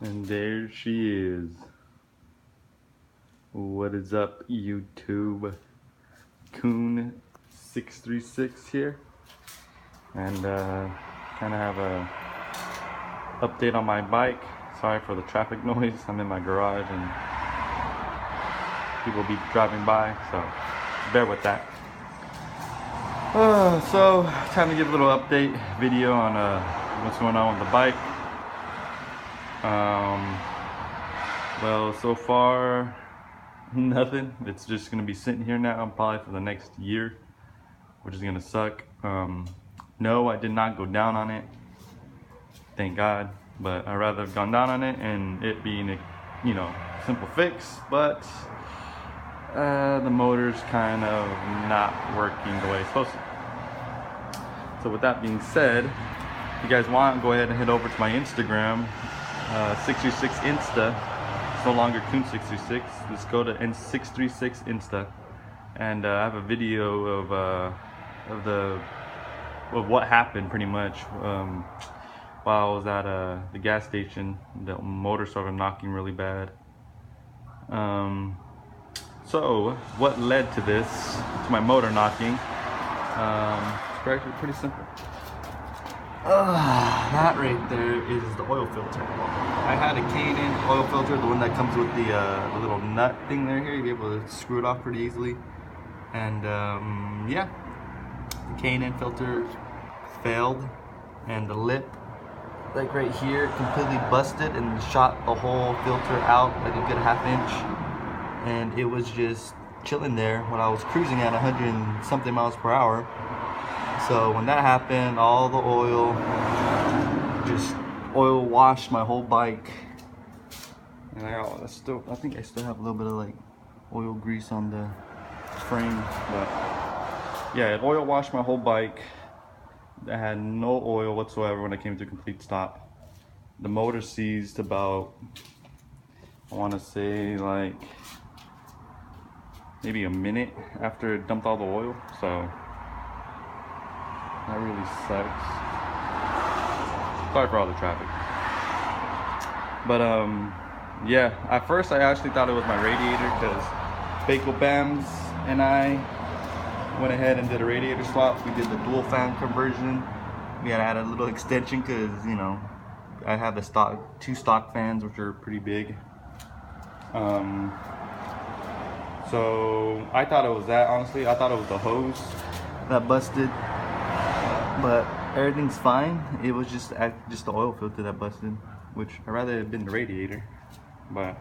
And there she is. What is up, YouTube? Coon636 here. And kind of have a update on my bike. Sorry for the traffic noise. I'm in my garage and people be driving by, so bear with that. So time to give a little update video on what's going on with the bike. Well, so far nothing. It's just gonna be sitting here now probably for the next year, which is gonna suck. No, I did not go down on it, thank God, but I'd rather have gone down on it and it being a, simple fix, but the motor's kind of not working the way it's supposed to. So with that being said, if you guys want, go ahead and head over to my Instagram, 636 Insta. It's no longer Coon636. Just go to N636 Insta, and I have a video of what happened pretty much while I was at the gas station. The motor started knocking really bad. So what led to this, to my motor knocking? It's actually pretty simple. That right there is the oil filter. I had a K&N oil filter, the one that comes with the little nut thing there here. You'll be able to screw it off pretty easily. And yeah, the K&N filter failed, and the lip, like right here, completely busted and shot the whole filter out like a good ½ inch. And it was just chilling there when I was cruising at 100 and something miles per hour. So when that happened, all the oil washed my whole bike. And I think I still have a little bit of like oil grease on the frame, but yeah, it oil washed my whole bike. I had no oil whatsoever when I came to a complete stop. The motor seized about, I want to say like maybe a minute after it dumped all the oil, so that really sucks. Sorry for all the traffic. But yeah, at first I actually thought it was my radiator, because Baco Bams and I went ahead and did a radiator swap. We did the dual fan conversion. We had to add a little extension because, I have the two stock fans, which are pretty big. So I thought it was that, honestly. I thought it was the hose that busted, but everything's fine. It was just the oil filter that busted, which I'd rather have been the radiator. But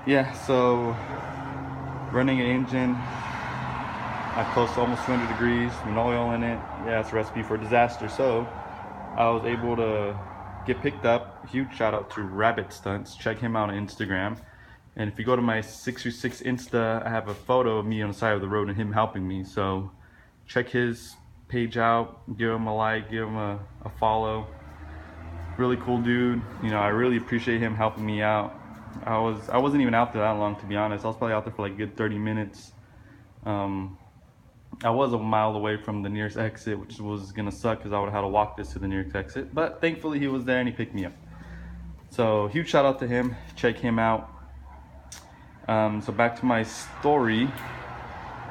yeah, so running an engine at close to almost 200 degrees with no oil in it, yeah, it's a recipe for disaster. So I was able to get picked up. Huge shout out to Rabbit Stunts. Check him out on Instagram. And if you go to my 636 Insta, I have a photo of me on the side of the road and him helping me. So check his page out, give him a like, give him a follow. Really cool dude. I really appreciate him helping me out. I wasn't even out there that long, to be honest. I was probably out there for like a good 30 minutes. I was a mile away from the nearest exit, which was gonna suck because I would have had to walk this to the nearest exit. But thankfully he was there and he picked me up. So huge shout out to him. Check him out. So back to my story.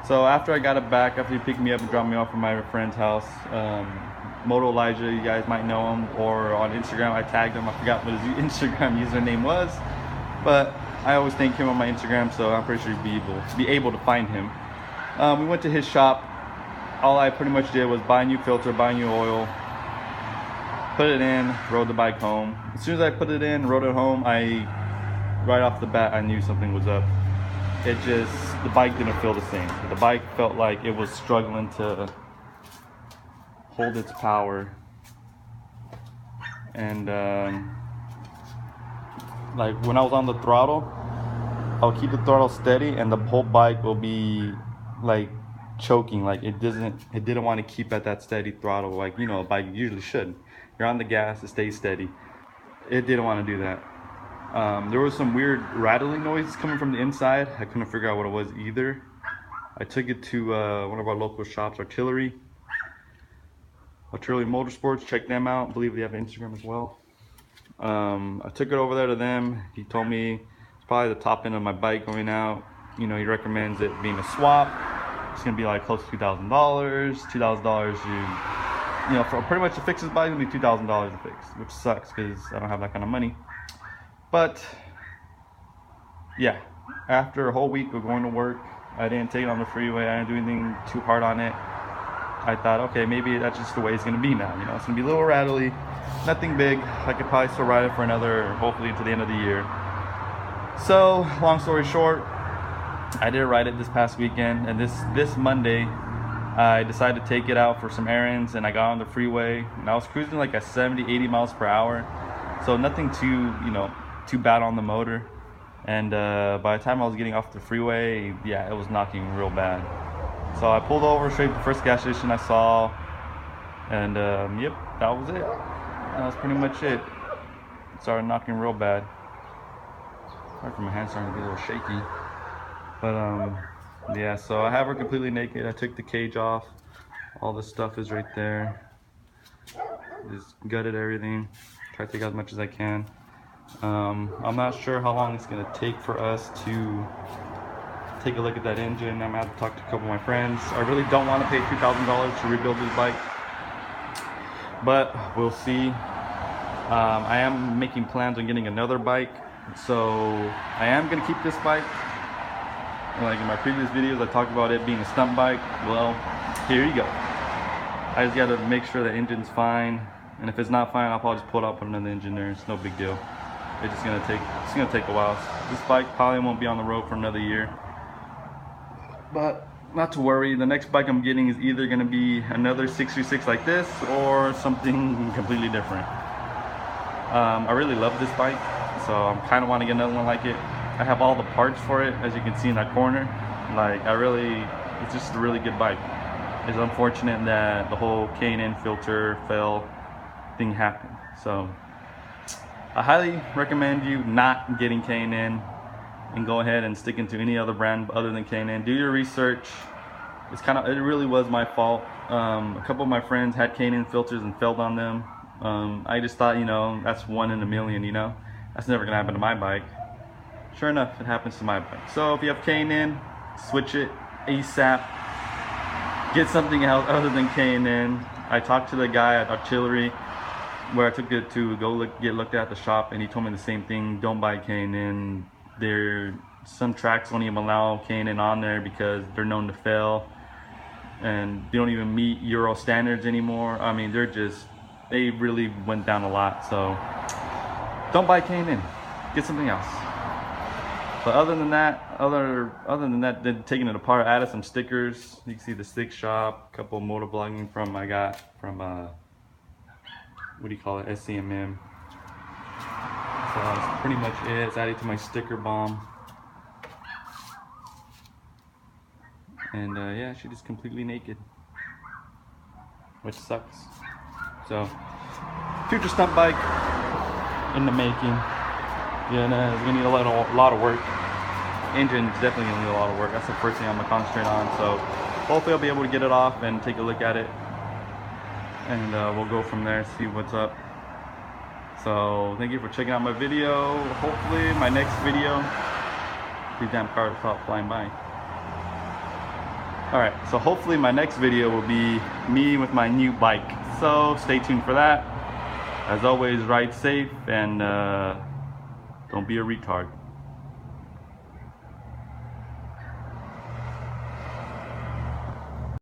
So after I got it back, after he picked me up and dropped me off at my friend's house, Moto Elijah, you guys might know him, or on Instagram I tagged him. I forgot what his Instagram username was, but I always thank him on my Instagram, so I'm pretty sure you'd be able to find him. We went to his shop. All I pretty much did was buy a new filter, buy new oil, put it in, rode the bike home. As soon as I put it in, rode it home, right off the bat, I knew something was up. The bike didn't feel the same. The bike felt like it was struggling to hold its power. And like when I was on the throttle, I'll keep the throttle steady and the whole bike will be like choking, like it didn't want to keep at that steady throttle like a bike usually should. You're on the gas, it stays steady. It didn't want to do that. There was some weird rattling noises coming from the inside. I couldn't figure out what it was either. I took it to one of our local shops, Artillery Motorsports. Check them out. I believe they have Instagram as well. I took it over there to them. He told me it's probably the top end of my bike going out. You know, he recommends it being a swap. It's gonna be like close to $2,000. $2,000 you know, for pretty much to fix his bike, it's gonna be $2,000 to fix, which sucks because I don't have that kind of money. But yeah, after a whole week of going to work, I didn't take it on the freeway. I didn't do anything too hard on it. I thought, okay, maybe that's just the way it's gonna be now. You know, it's gonna be a little rattly, nothing big. I could probably still ride it for another, hopefully into the end of the year. So, long story short, I did ride it this past weekend, and this Monday, I decided to take it out for some errands, and I got on the freeway, and I was cruising like at 70, 80 miles per hour. So nothing too, you know, too bad on the motor. And by the time I was getting off the freeway, yeah, it was knocking real bad. So I pulled over straight to the first gas station I saw, and yep, that was it. That was pretty much it. It started knocking real bad. Sorry for my hands starting to be a little shaky. But yeah, so I have her completely naked. I took the cage off. All the stuff is right there. Just gutted everything. Try to take out as much as I can. I'm not sure how long it's gonna take for us to take a look at that engine. I'm gonna have to talk to a couple of my friends. I really don't want to pay $2,000 to rebuild this bike, but we'll see. I am making plans on getting another bike, so I am gonna keep this bike. Like in my previous videos, I talked about it being a stunt bike. Well, here you go. I just gotta make sure the engine's fine, and if it's not fine, I'll probably just pull it out, put another engine there. It's no big deal. It's gonna take a while. This bike probably won't be on the road for another year. But not to worry, the next bike I'm getting is either gonna be another 636 like this or something completely different. I really love this bike, so I'm kind of want to get another one like it. I have all the parts for it, as you can see in that corner. Like, it's just a really good bike. It's unfortunate that the whole K&N filter fail thing happened. So I highly recommend you not getting K&N and go ahead and stick into any other brand other than K&N. Do your research. It really was my fault. A couple of my friends had K&N filters and failed on them. I just thought, you know, that's 1 in a million, you know. That's never gonna happen to my bike. Sure enough, it happens to my bike. So if you have K&N, switch it ASAP. Get something else other than K&N. I talked to the guy at Artillery, where I took it to go get looked at the shop, and he told me the same thing. Don't buy K&N. Some tracks won't even allow K&N on there because they're known to fail, and they don't even meet Euro standards anymore. I mean, they really went down a lot. So don't buy K&N. Get something else. But other than that, then taking it apart, I added some stickers. You can see the stick shop, a couple of motovlogging I got from what do you call it, SCMM. So that's pretty much it. It's added to my sticker bomb. And yeah, she is completely naked, which sucks. So future stunt bike in the making. Yeah, no, it's gonna need a lot of work. Engine's definitely gonna need a lot of work. That's the first thing I'm gonna concentrate on. So hopefully I'll be able to get it off and take a look at it, and we'll go from there, see what's up. So thank you for checking out my video. Hopefully my next video, these damn cars stop flying by. All right, so hopefully my next video will be me with my new bike. So stay tuned for that. As always, ride safe and don't be a retard.